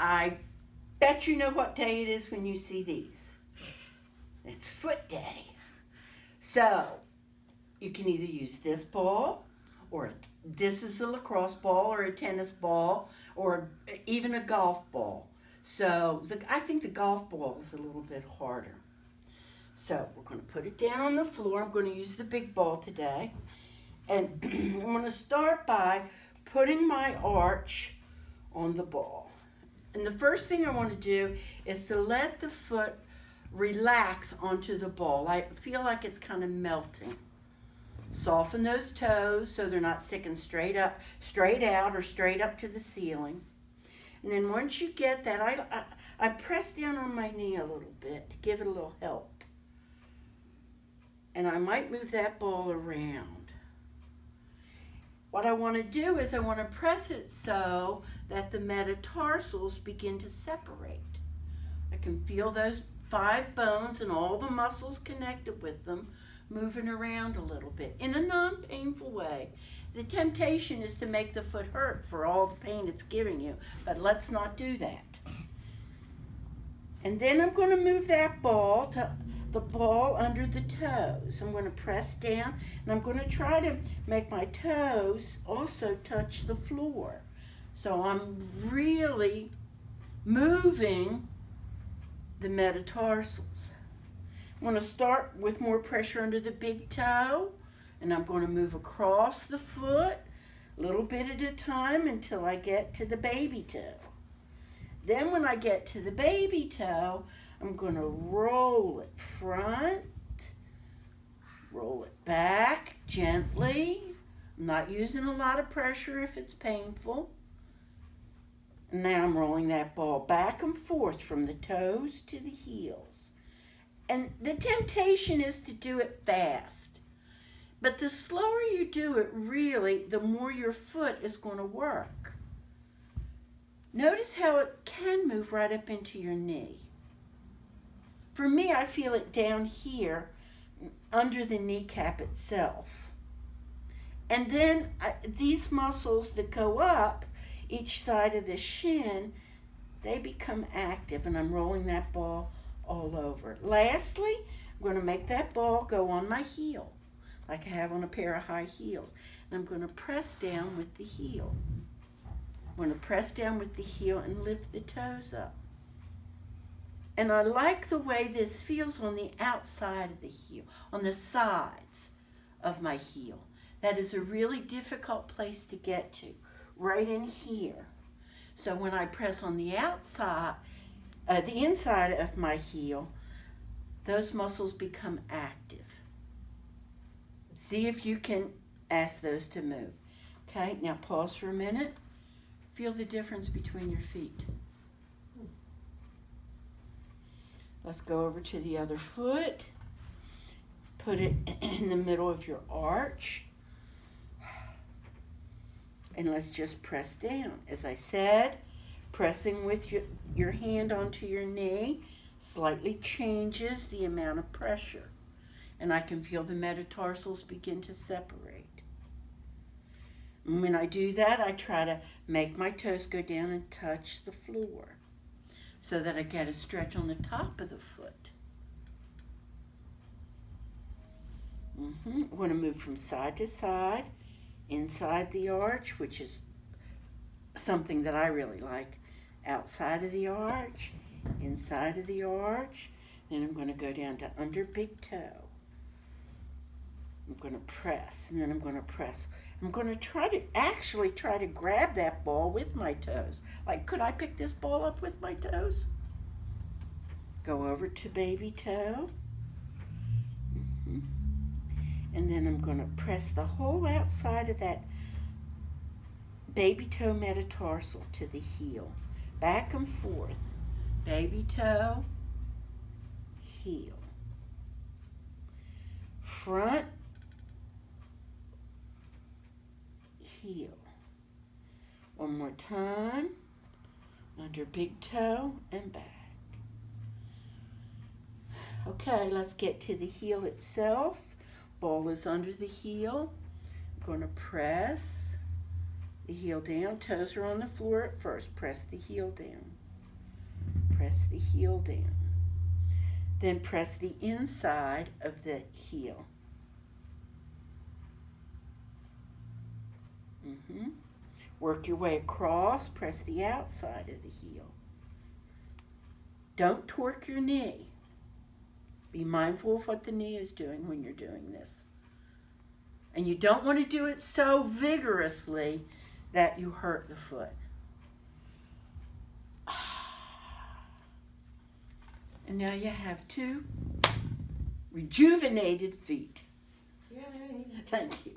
I bet you know what day it is when you see these. It's foot day. So, you can either use this ball, or this is a lacrosse ball, or a tennis ball, or even a golf ball. So, I think the golf ball is a little bit harder. So, we're going to put it down on the floor. I'm going to use the big ball today. And I'm going to start by putting my arch on the ball. And the first thing I want to do is to let the foot relax onto the ball. I feel like it's kind of melting. Soften those toes so they're not sticking straight out, or straight up to the ceiling. And then once you get that, I press down on my knee a little bit to give it a little help. And I might move that ball around. What I want to do is I want to press it so that the metatarsals begin to separate. I can feel those 5 bones and all the muscles connected with them moving around a little bit in a non-painful way. The temptation is to make the foot hurt for all the pain it's giving you, but let's not do that. And then I'm going to move that ball to the ball under the toes. I'm going to press down, and I'm going to try to make my toes also touch the floor. So I'm really moving the metatarsals. I'm going to start with more pressure under the big toe, and I'm going to move across the foot a little bit at a time until I get to the baby toe. Then when I get to the baby toe, I'm going to roll it front, roll it back gently. I'm not using a lot of pressure if it's painful. And now I'm rolling that ball back and forth from the toes to the heels. And the temptation is to do it fast. But the slower you do it, really, the more your foot is going to work. Notice how it can move right up into your knee. For me, I feel it down here under the kneecap itself. And then these muscles that go up each side of the shin, they become active, and I'm rolling that ball all over. Lastly, I'm going to make that ball go on my heel, like I have on a pair of high heels. And I'm going to press down with the heel. I'm going to press down with the heel and lift the toes up. And I like the way this feels on the outside of the heel, on the sides of my heel. That is a really difficult place to get to, right in here. So when I press on the outside, the inside of my heel, those muscles become active. See if you can ask those to move. Okay, now pause for a minute. Feel the difference between your feet. Let's go over to the other foot. Put it in the middle of your arch. And let's just press down. As I said, pressing with your hand onto your knee slightly changes the amount of pressure. And I can feel the metatarsals begin to separate. And when I do that, I try to make my toes go down and touch the floor, so that I get a stretch on the top of the foot. I want to move from side to side, inside the arch, which is something that I really like. Outside of the arch, inside of the arch. Then I'm going to go down to under big toe. I'm going to press, and then I'm going to press. I'm going to try to grab that ball with my toes. Like, could I pick this ball up with my toes? Go over to baby toe. And then I'm going to press the whole outside of that baby toe metatarsal to the heel. Back and forth. Baby toe, heel. Front, heel. One more time. Under big toe and back. Okay, let's get to the heel itself. Ball is under the heel. I'm going to press the heel down. Toes are on the floor at first. Press the heel down. press the heel down. Then press the inside of the heel. Work your way across, press the outside of the heel. Don't torque your knee. Be mindful of what the knee is doing when you're doing this. And you don't want to do it so vigorously that you hurt the foot. And now you have 2 rejuvenated feet. Yay. Thank you.